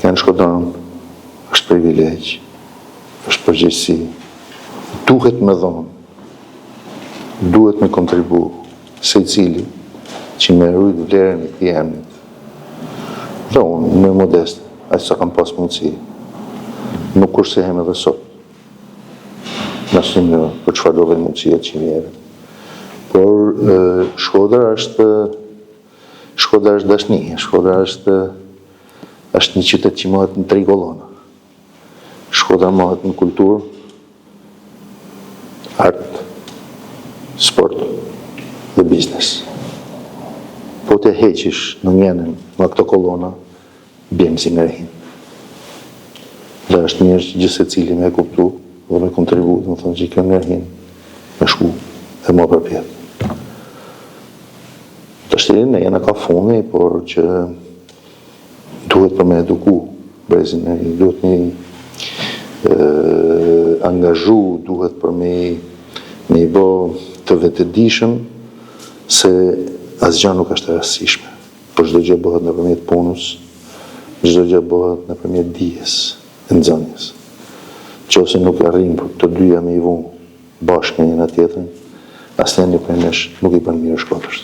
Në Shkodran është privilegj, është përgjegjësi. Duhet me dhonë, duhet me kontribu se cili që me rrujt vlerën e këtij emrit. Dhe unë, me modest, aq sa kam pas mundësi, nuk kursehem edhe sot. Nësim për çfarë do dhe mundësia që mjere. Por Shkodra është dashni, Shkodra është një qytet që mohet në 3 kolona. Shkodra mohet në kulturë, art, sport dhe biznes. Po të heqish në njënën nga këto kolona, bjenë si nërhin. Dhe është njërë që gjithse cili me kuptu dhe me kontribu, dhe më thonë që kjo nërhin me shku dhe më përpjet. Të shtirin e jena ka funi, por që duhet për me eduku brezin e duhet me angazhu, duhet për me i bo të vetëdijshëm se asgjë nuk është e rastësishme. Por çdo gjë bëhet nëpërmjet punës, çdo gjë bëhet nëpërmjet dijes e nxënjes. Nëse nuk arrim për të dyja me i vënë bashkë në njëra tjetrën, asnjë prej nesh nuk i bën mirë Shkodrës.